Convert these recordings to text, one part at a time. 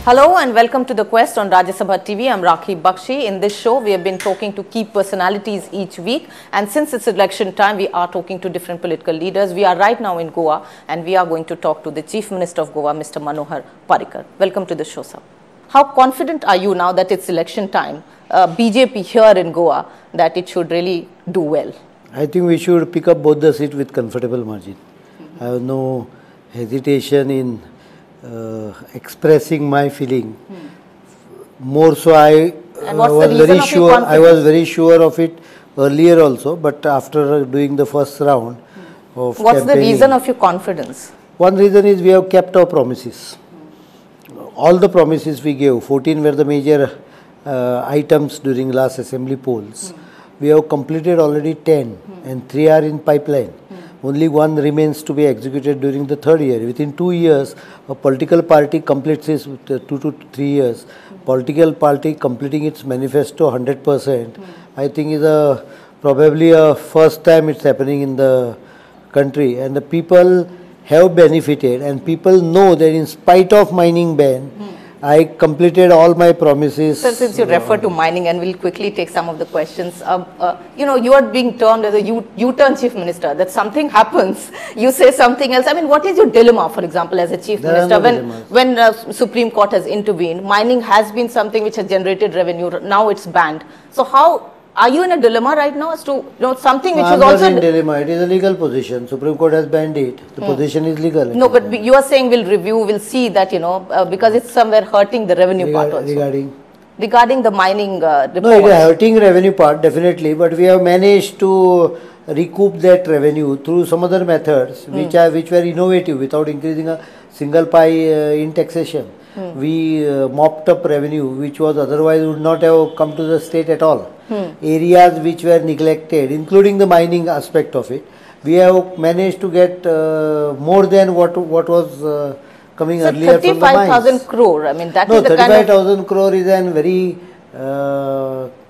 Hello and welcome to The Quest on Rajya Sabha TV. I'm Rakhee, Bakshee. In this show, we have been talking to key personalities each week. And since it's election time, we are talking to different political leaders. We are right now in Goa and we are going to talk to the Chief Minister of Goa, Mr. Manohar Parrikar. Welcome to the show, sir. How confident are you now that it's election time, BJP here in Goa, that it should really do well? I think we should pick up both the seats with comfortable margin. I have no hesitation in expressing my feeling. More so, I was very sure of it earlier also, but after doing the first round of What's the reason of your confidence? One reason is we have kept our promises. All the promises we gave, 14 were the major items during last assembly polls. We have completed already 10 and 3 are in pipeline. Only one remains to be executed during the third year. Within 2 years, a political party completes its 2 to 3 years. Political party completing its manifesto 100%, I think is probably a first time it's happening in the country. And the people have benefited and people know that in spite of mining ban, I completed all my promises. Sir, since you refer to mining, and we'll quickly take some of the questions. You are being termed as a U-turn chief minister. That something happens, you say something else. I mean, what is your dilemma, for example, as a chief minister? When Supreme Court has intervened, mining has been something which has generated revenue. Now it's banned. So how are you in a dilemma right now as to something which was also in dilemma? It is a legal position. Supreme Court has banned it. The position is legal. No, but you are saying we'll review, we'll see that because it's somewhere hurting the revenue part also. Regarding the mining report. No, it is hurting revenue part definitely, but we have managed to recoup that revenue through some other methods which were innovative without increasing a single pie in taxation. We mopped up revenue which was otherwise would not have come to the state at all. Areas which were neglected, including the mining aspect of it, we have managed to get more than what was coming earlier from the mines. 35,000 crore, I mean that is the 35,000 crore is a very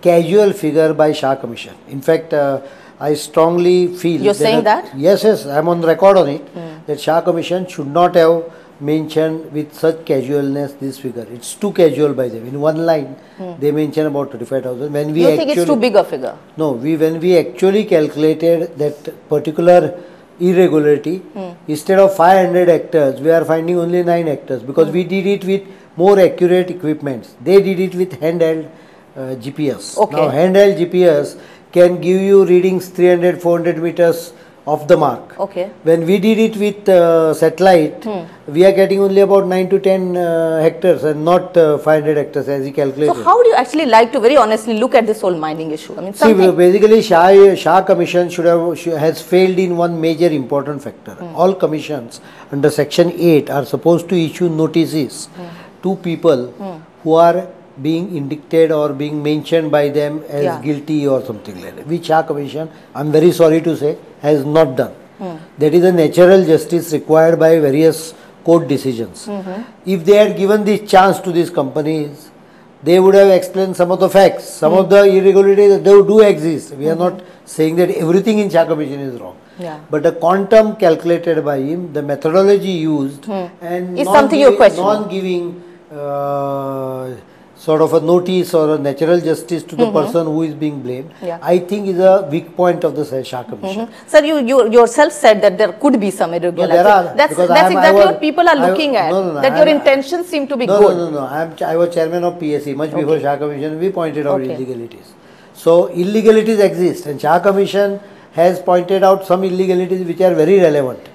casual figure by Shah Commission. In fact, I strongly feel you're saying that? Yes, I am on record on it, that Shah Commission should not have mentioned with such casualness this figure. It's too casual by them. In one line, they mention about 35,000. When we you think it's too big a figure? No, when we actually calculated that particular irregularity, instead of 500 hectares, we are finding only 9 hectares because we did it with more accurate equipments. They did it with handheld GPS. Okay. Now, handheld GPS can give you readings 300, 400 meters off the mark. Okay. When we did it with satellite, we are getting only about 9 to 10 hectares and not 500 hectares as we calculated. So how would you actually like to very honestly look at this whole mining issue? I mean, see, basically Shah Commission has failed in one major important factor. All commissions under Section 8 are supposed to issue notices to people who are being indicted or being mentioned by them as guilty or something like that, which Shah Commission, I am very sorry to say, has not done. That is a natural justice required by various court decisions. If they had given this chance to these companies, they would have explained some of the facts, some of the irregularities that they do exist. We are not saying that everything in Shah Commission is wrong. But the quantum calculated by him, the methodology used, and non-giving sort of a notice or a natural justice to the person who is being blamed, I think is a weak point of the Shah Commission. Sir, you yourself said that there could be some irregularities. No, that's exactly what people are looking at. That your intentions seem to be good. No. I was chairman of PSC much before Shah Commission. We pointed out illegalities. So illegalities exist, and Shah Commission has pointed out some illegalities which are very relevant.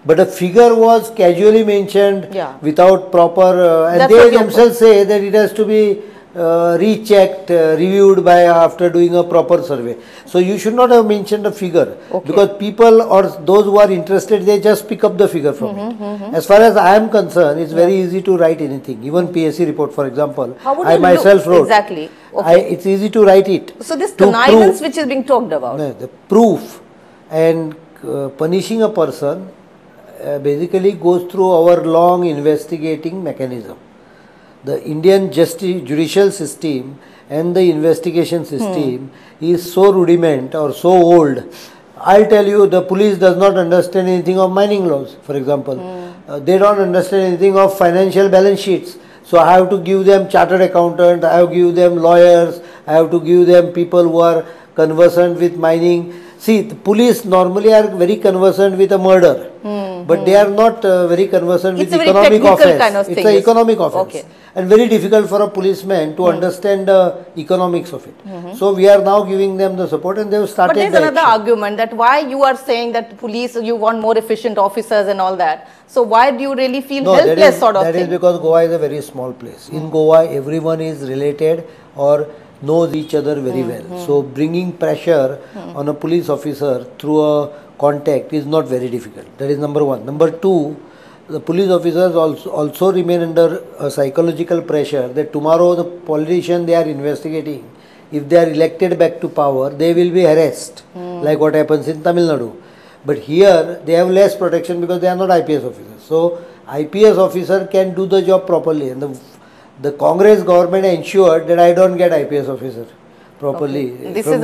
But a figure was casually mentioned without proper, and they themselves say that it has to be rechecked, reviewed by after doing a proper survey. So you should not have mentioned a figure because people or those who are interested, they just pick up the figure from it. As far as I am concerned, it's very easy to write anything. Even PSC report, for example, I myself wrote. Exactly. It's easy to write it. So this connivance which is being talked about. The proof and punishing a person basically goes through our long investigating mechanism. The Indian judicial system and the investigation system is so rudiment or so old. I'll tell you, the police does not understand anything of mining laws, for example. They don't understand anything of financial balance sheets. So I have to give them chartered accountant, I have to give them lawyers, I have to give them people who are conversant with mining. See, the police normally are very conversant with a murder, but they are not very conversant with economic offense. Kind of it's an economic offense, and very difficult for a policeman to understand the economics of it. So we are now giving them the support, and they have started. But there's another argument that why you are saying that police, you want more efficient officers and all that. So why do you really feel helpless That is because Goa is a very small place. In Goa, everyone is related or knows each other very well. So bringing pressure on a police officer through a contact is not very difficult. That is number one. Number two, the police officers also remain under a psychological pressure that tomorrow the politician they are investigating, if they are elected back to power, they will be harassed, like what happens in Tamil Nadu. But here they have less protection because they are not IPS officers. So IPS officer can do the job properly, and the Congress government ensured that I don't get IPS officer properly. This is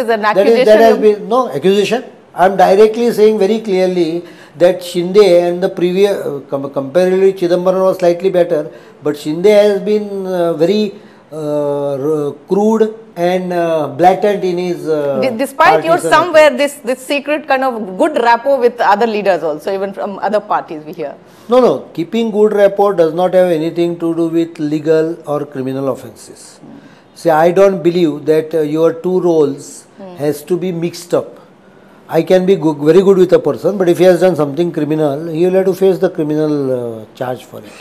an accusation. That has been no accusation. I am directly saying very clearly that Shinde and the previous comparatively Chidambaram was slightly better, but Shinde has been very crude and blatant in his despite your somewhere this secret kind of good rapport with other leaders also, even from other parties we hear. No, keeping good rapport does not have anything to do with legal or criminal offences. See, I don't believe that your two roles has to be mixed up. I can be very good with a person, but if he has done something criminal, he will have to face the criminal charge for it.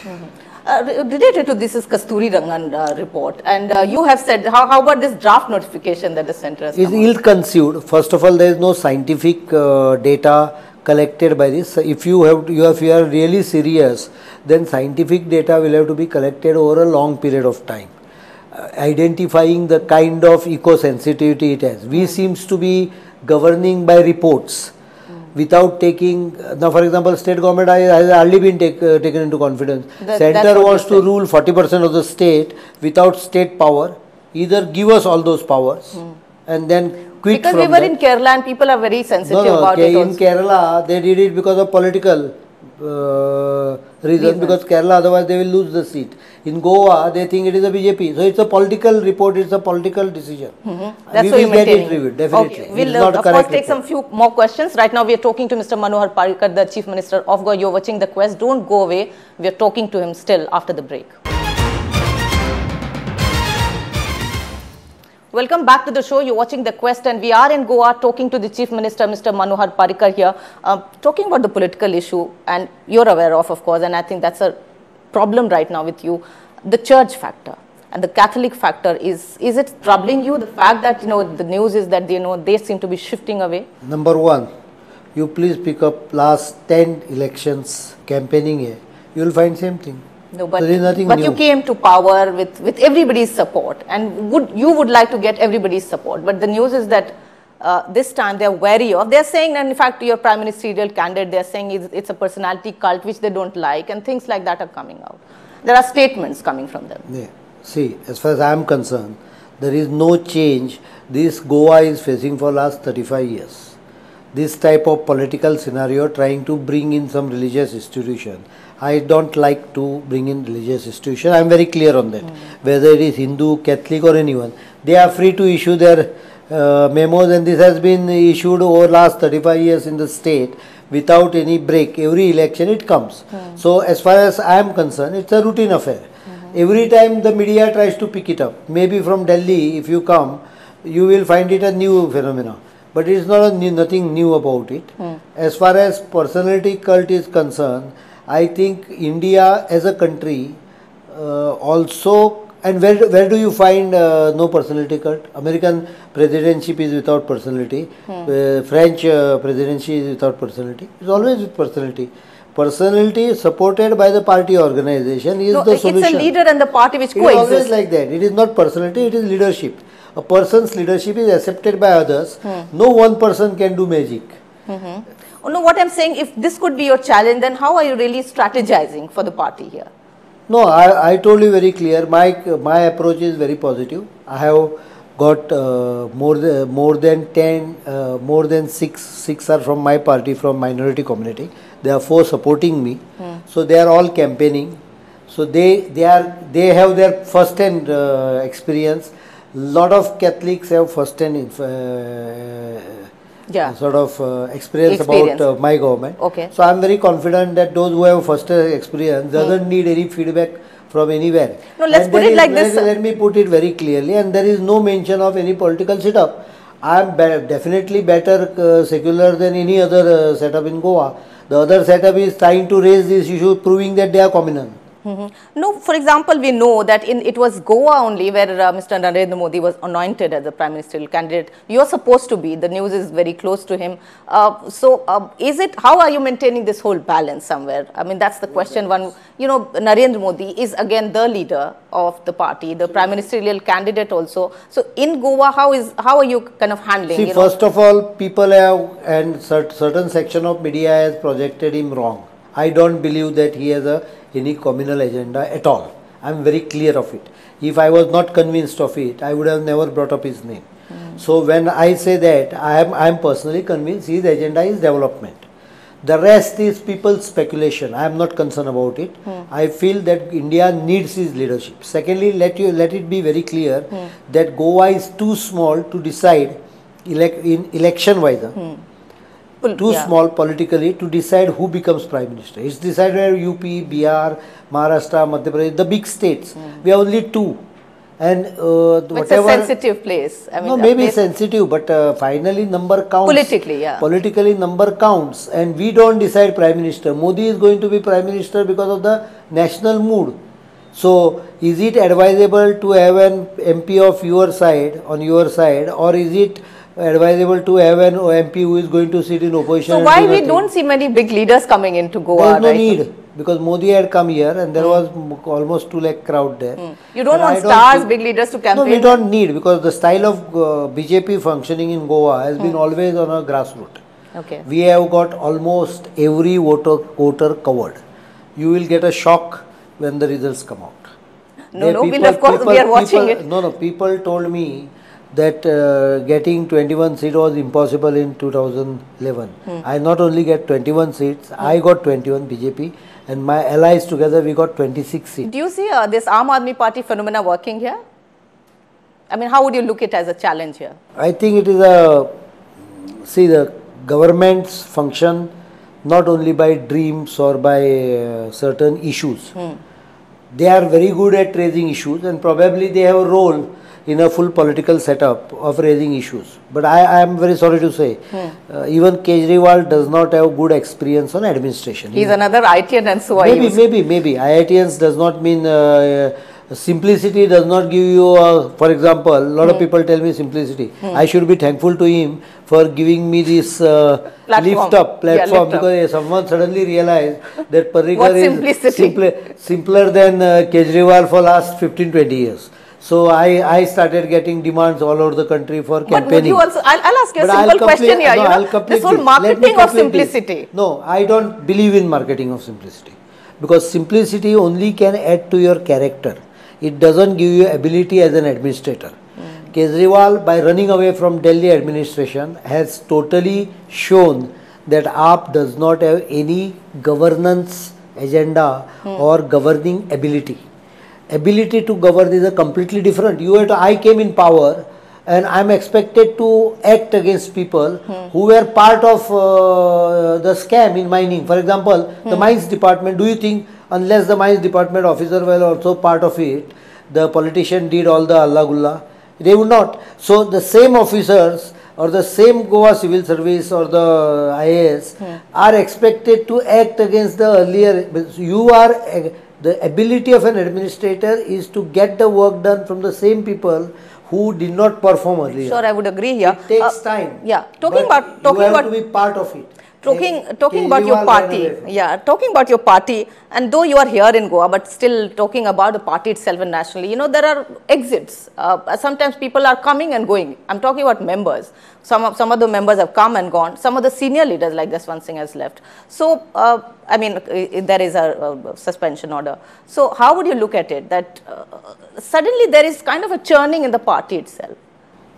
Related to this is Kasturi Rangan report, and you have said, how about this draft notification that the centre has come ill-conceived. First of all, there is no scientific data collected by this. If you are really serious, then scientific data will have to be collected over a long period of time, identifying the kind of eco-sensitivity it has. We seems to be governing by reports without taking, now for example, state government has hardly been taken into confidence. Centre wants to rule 40% of the state without state power. Either give us all those powers and then quit because from we were in Kerala and people are very sensitive about it in Kerala, they did it because of political reason, because Kerala otherwise they will lose the seat. In Goa, they think it is a BJP. So it's a political report, it's a political decision. That's we why will get it reviewed, definitely. Okay. We'll of course take some few more questions. Right now we are talking to Mr. Manohar Parrikar, the Chief Minister of Goa. You're watching The Quest. Don't go away. We are talking to him still after the break. Welcome back to the show. You're watching The Quest and we are in Goa talking to the Chief Minister, Mr. Manohar Parrikar here, talking about the political issue, and you're aware of course, and I think that's a problem right now with you, the church factor and the Catholic factor. Is it troubling you, the fact that, the news is that, they seem to be shifting away? Number one, you please pick up last 10 elections campaigning here. You will find same thing. No, but you came to power with everybody's support, and you would like to get everybody's support. But the news is that this time they are wary of. They are saying, and in fact, your prime ministerial candidate, they are saying it's a personality cult which they don't like, and things like that are coming out. There are statements coming from them. Yeah. See, as far as I am concerned, there is no change. This Goa is facing for last 35 years. This type of political scenario, trying to bring in some religious institution. I don't like to bring in religious institution. I am very clear on that. Whether it is Hindu, Catholic or anyone, they are free to issue their memos, and this has been issued over last 35 years in the state without any break. Every election it comes. So as far as I am concerned, it's a routine affair. Every time the media tries to pick it up, maybe from Delhi, if you come, you will find it a new phenomenon. But it is not nothing new about it. As far as personality cult is concerned, I think India as a country also, and where do you find no personality cult? American presidency is without personality. French presidency is without personality. It's always with personality. Personality supported by the party organization is the solution. It's a leader and the party which coexist. It is always like that. It is not personality, it is leadership. A person's leadership is accepted by others. No one person can do magic. Oh, no, what I'm saying, if this could be your challenge, then how are you really strategizing for the party here? No, I told you very clear. My approach is very positive. I have got more than six are from my party, from minority community. There are 4 supporting me. So they are all campaigning. So they have their first hand experience. Lot of Catholics have first hand experience about my government. Okay. So I am very confident that those who have first hand experience doesn't need any feedback from anywhere. No, let's put it like this. Let me put it very clearly, and there is no mention of any political setup. I am definitely better secular than any other setup in Goa. The other setup is trying to raise this issue, proving that they are communal. No, for example, we know that it was Goa only where Mr. Narendra Modi was anointed as the prime ministerial candidate. You are supposed to be. The news is very close to him. Is it? How are you maintaining this whole balance somewhere? I mean, that's the question. One, you know, Narendra Modi is again the leader of the party, the prime ministerial candidate also. So in Goa, how are you kind of handling? See, first of all, people have and certain section of media has projected him wrong. I don't believe that he has any communal agenda at all. I am very clear of it. If I was not convinced of it, I would have never brought up his name. So when I say that, I am personally convinced his agenda is development. The rest is people's speculation. I am not concerned about it. I feel that India needs his leadership. Secondly, let it be very clear that Goa is too small to decide in election wise. Too small politically to decide who becomes prime minister. It's decided by UP, Bihar, Maharashtra, Madhya Pradesh, the big states. We have only two. And whatever. It's a sensitive place. I mean, no, maybe sensitive, but finally number counts. Politically, yeah. Politically number counts. And we don't decide prime minister. Modi is going to be prime minister because of the national mood. So, is it advisable to have an MP of your side, on your side, or is it advisable to have an MP who is going to sit in opposition? So why we don't see many big leaders coming into Goa? There is no need, because Modi had come here and there was almost 2 lakh crowd there. You don't want stars, big leaders to campaign? No, we don't need, because the style of BJP functioning in Goa has been always on a grassroots. Okay. We have got almost every voter covered. You will get a shock when the results come out. We are watching it. No, people told me that getting 21 seats was impossible in 2011. I not only get 21 seats, I got 21 BJP, and my allies together we got 26 seats. Do you see this Aam Aadmi Party phenomena working here? I mean, how would you look at it as a challenge here? I think it is the governments function not only by dreams or by certain issues. They are very good at raising issues, and probably they have a role in a full political setup of raising issues. But I am very sorry to say, even Kejriwal does not have good experience on administration. He's another IITian, and so are you. Maybe. IITians does not mean simplicity does not give you, for example, a lot of people tell me simplicity. I should be thankful to him for giving me this platform, because someone suddenly realized that Parrikar is simpler than Kejriwal for last 15-20 years. So I started getting demands all over the country for campaigning. But would you also, I'll ask you a simple question here. This whole marketing of simplicity. No, I don't believe in marketing of simplicity, because simplicity only can add to your character. It doesn't give you ability as an administrator. Kejriwal, by running away from Delhi administration, has totally shown that AAP does not have any governance agenda or governing ability. Ability to govern is a completely different. I came in power and I am expected to act against people who were part of the scam in mining. For example, the mines department, do you think unless the mines department officer were also part of it, the politician did all the Allah Gulla? They would not. So the same officers or the same Goa civil service or the IAS are expected to act against the earlier. The ability of an administrator is to get the work done from the same people who did not perform earlier. Sure, I would agree here. It takes time. Yeah, you have to be part of it. Talking about your party, and though you are here in Goa, but still talking about the party itself and nationally, there are exits. Sometimes people are coming and going. I'm talking about members. Some of the members have come and gone. Some of the senior leaders like Jaswant Singh has left. So, I mean, there is a suspension order. So, how would you look at it that suddenly there is kind of a churning in the party itself?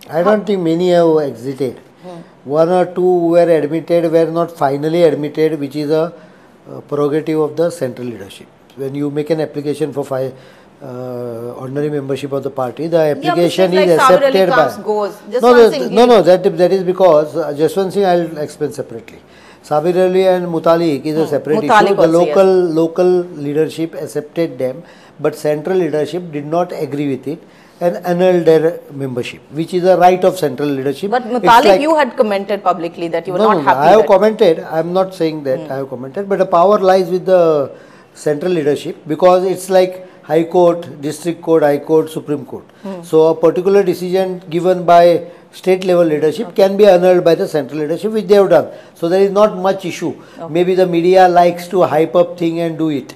I don't think many have exited. One or two who were admitted were not finally admitted, which is a prerogative of the central leadership. when you make an application for ordinary membership of the party, the application is is accepted by. That is because Jaswant Singh I will explain separately. Sabir Ali and Mutalik is a separate issue. The local leadership accepted them, but central leadership did not agree with it and annulled their membership, which is a right of central leadership. But Mutalik, you had commented publicly that you were not happy. I have commented. I am not saying that I have commented, but the power lies with the central leadership, because it's like High Court, District Court, High Court, Supreme Court. So a particular decision given by state level leadership can be annulled by the central leadership, which they have done. So there is not much issue. Maybe the media likes to hype up thing and do it.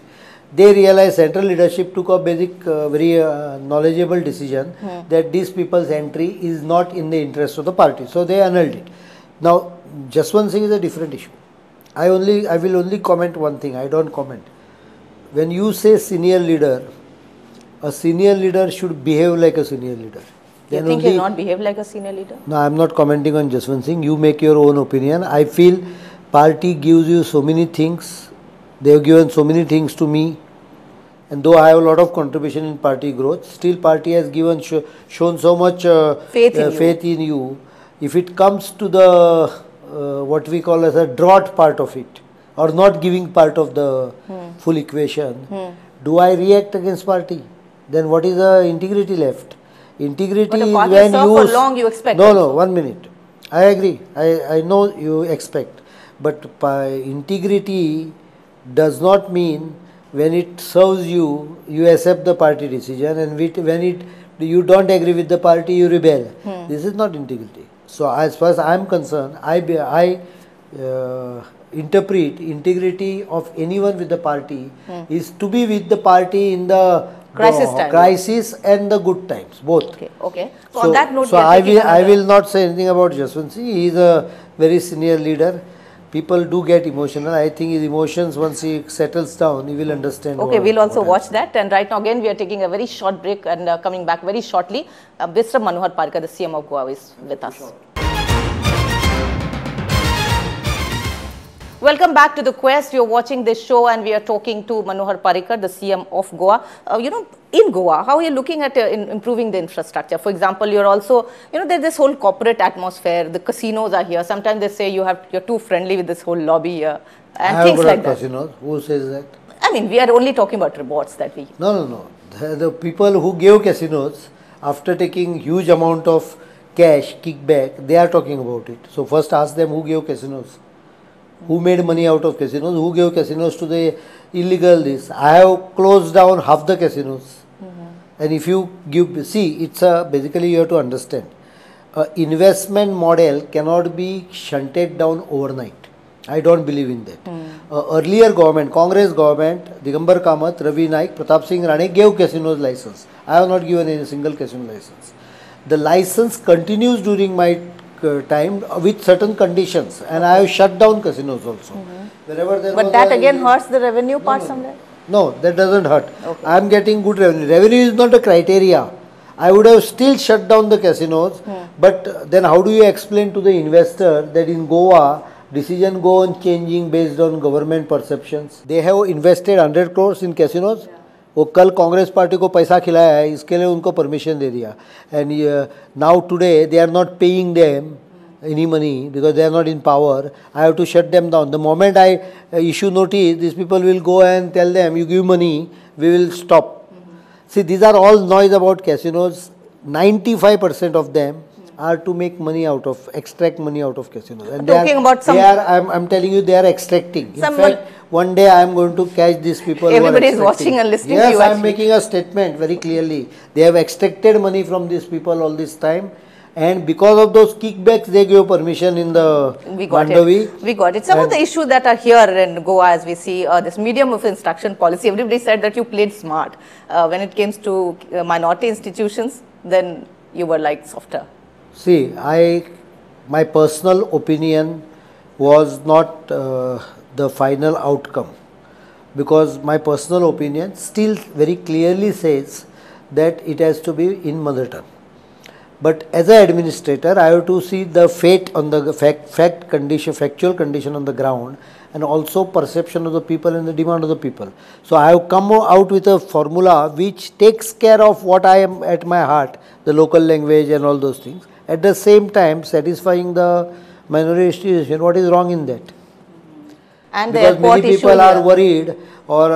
They realize central leadership took a basic, very knowledgeable decision that these people's entry is not in the interest of the party. So they annulled it. Now, Jaswant Singh is a different issue. I will only comment one thing. I don't comment. When you say senior leader, a senior leader should behave like a senior leader. You think he will not behave like a senior leader? No, I am not commenting on Jaswant Singh. You make your own opinion. I feel party gives you so many things. They have given so many things to me, and though I have a lot of contribution in party growth, still party has given shown so much faith in you. If it comes to the what we call as a drought part of it, or not giving part of the full equation, do I react against party? Then what is the integrity left? Integrity is when you for long you expect. No, 1 minute. I agree. I know you expect, but integrity does not mean when it serves you, you accept the party decision, and when you don't agree with the party, you rebel. This is not integrity. So as far as I am concerned, I interpret integrity of anyone with the party is to be with the party in the crisis and the good times, both. Okay. So on that note, I will not say anything about Jaswant Singh. He is a very senior leader. People do get emotional. I think his emotions, once he settles down, he will understand. Okay, we'll also watch that. And right now, again, we are taking a very short break and coming back very shortly. Mr. Manohar Parrikar, the CM of Goa, is with us. Sure. Welcome back to The Quest. You're watching this show and we are talking to Manohar Parrikar, the CM of Goa. In Goa, how are you looking at improving the infrastructure? For example, you're also, there's this whole corporate atmosphere. The casinos are here. Sometimes they say you're too friendly with this whole lobby here and things like that. Casinos? Who says that? I mean, we are only talking about rewards that we... No. The people who gave casinos, after taking huge amount of cash, kickback, they are talking about it. So first ask them who gave casinos. Who made money out of casinos? Who gave casinos to the illegal this? I have closed down half the casinos. And if you it's basically you have to understand. Investment model cannot be shunted down overnight. I don't believe in that. Earlier government, Congress government, Digambar Kamath, Ravi Naik, Pratap Singh Rane gave casinos license. I have not given any single casino license. The license continues during my time with certain conditions, and I have shut down casinos also. But that again hurts the revenue part somewhere? No, that doesn't hurt. Okay. I am getting good revenue. Revenue is not a criteria. I would have still shut down the casinos, but then how do you explain to the investor that in Goa, decision go on changing based on government perceptions? They have invested 100 crores in casinos. वो कल Congress party को पैसा खिलाया है, इसके लिए उनको permission दे दिया. And now today they are not paying them any money because they are not in power. I have to shut them down. The moment I issue notice, these people will go and tell them, you give money, we will stop. See, these are all noise about casinos. 95% of them are to make money extract money out of casinos. And I'm telling you, they are extracting. In fact, one day I am going to catch these people. Everybody is watching and listening to you. Yes, I am making a statement very clearly. They have extracted money from these people all this time. And because of those kickbacks, they gave permission in the Mandavi. We got it. Some of the issues that are here in Goa, as we see, this medium of instruction policy, everybody said that you played smart. When it came to minority institutions, then you were like softer. See, my personal opinion was not the final outcome, because my personal opinion still very clearly says that it has to be in mother tongue. But as an administrator, I have to see the fate on the factual condition on the ground, and also perception of the people and the demand of the people. So I have come out with a formula which takes care of what I am at my heart, the local language and all those things. At the same time, satisfying the minority institution. What is wrong in that? And because many people are worried or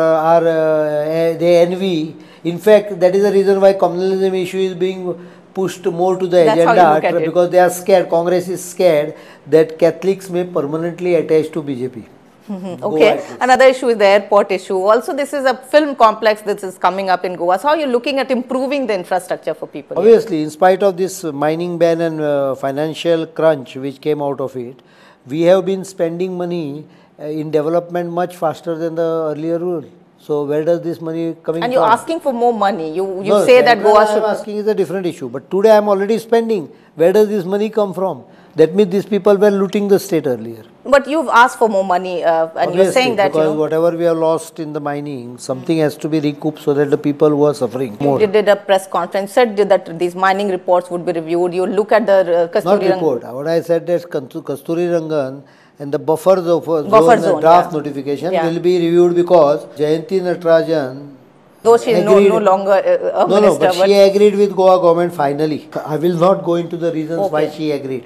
they envy. In fact, that is the reason why communalism issue is being pushed more to the agenda, because they are scared. Congress is scared that Catholics may permanently attach to BJP. Okay, another issue is the airport issue. Also, this is a film complex that is coming up in Goa. So, how are you looking at improving the infrastructure for people? Obviously, in spite of this mining ban and financial crunch which came out of it, we have been spending money in development much faster than the earlier rule. So where does this money coming from? And you're asking for more money. You say that Goa should... I am asking is a different issue. But today I am already spending. Where does this money come from? That means these people were looting the state earlier. But you've asked for more money and you're saying that... Because whatever we have lost in the mining, something has to be recouped so that the people who are suffering more. You did a press conference, said that these mining reports would be reviewed. You look at the Not report. What I said is Kasturi Rangan and the buffer zone draft notification will be reviewed, because Jayanti Natarajan, though she is no longer a minister, but she agreed with Goa government finally. I will not go into the reasons why she agreed.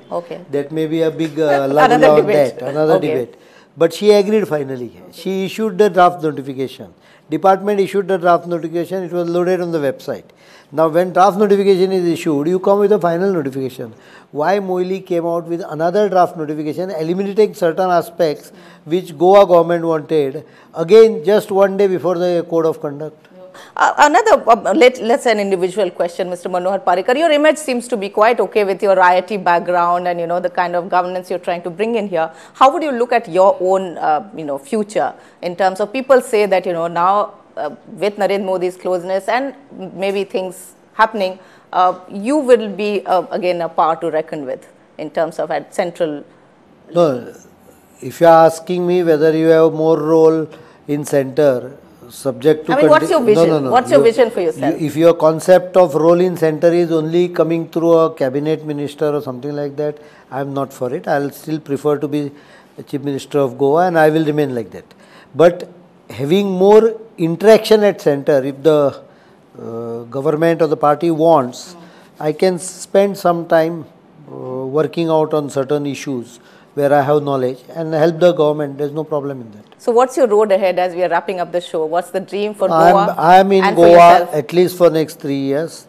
That may be a big another debate. But she agreed finally. She issued the draft notification. Department issued the draft notification. It was loaded on the website. Now, when draft notification is issued, you come with a final notification. Why Moili came out with another draft notification, eliminating certain aspects which Goa government wanted, again just one day before the code of conduct? Let's say an individual question, Mr. Manohar Parrikar. Your image seems to be quite okay with your IIT background and the kind of governance you're trying to bring in here. How would you look at your own future in terms of, people say that now with Narendra Modi's closeness and maybe things happening, you will be again a power to reckon with in terms of at central. No, if you are asking me whether you have more role in center, subject to... I mean, what's your vision? What's your vision for yourself? If your concept of role in center is only coming through a cabinet minister or something like that, I am not for it. I will still prefer to be Chief Minister of Goa, and I will remain like that. But having more interaction at center, if the government or the party wants, I can spend some time working out on certain issues where I have knowledge and help the government. There is no problem in that. So what's your road ahead as we are wrapping up the show? What's the dream for Goa? I am in Goa at least for next 3 years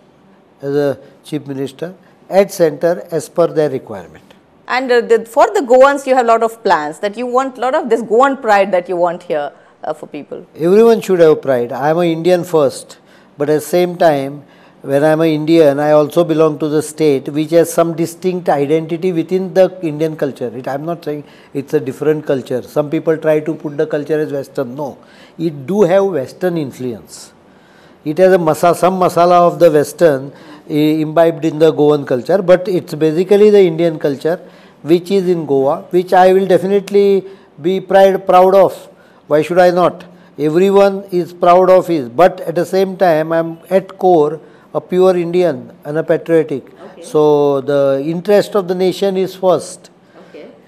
as a Chief Minister at center as per their requirement. And for the Goans, you have a lot of plans that you want, a lot of this Goan pride that you want here for people. Everyone should have pride. I am an Indian first, but at the same time, when I am an Indian, I also belong to the state which has some distinct identity within the Indian culture. I am not saying it's a different culture. Some people try to put the culture as Western. No, it do have Western influence. It has some masala of the Western imbibed in the Goan culture, but it's basically the Indian culture which is in Goa, which I will definitely be proud of. Why should I not? Everyone is proud of it, but at the same time, I am at core a pure Indian and a patriotic. So the interest of the nation is first.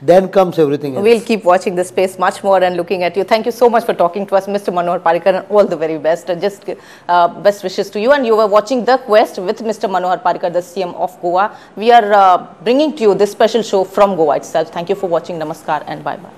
Then comes everything else. We'll keep watching this space much more and looking at you. Thank you so much for talking to us, Mr. Manohar Parrikar, and all the very best. Just best wishes to you. And you were watching The Quest with Mr. Manohar Parrikar, the CM of Goa. We are bringing to you this special show from Goa itself. Thank you for watching. Namaskar and bye-bye.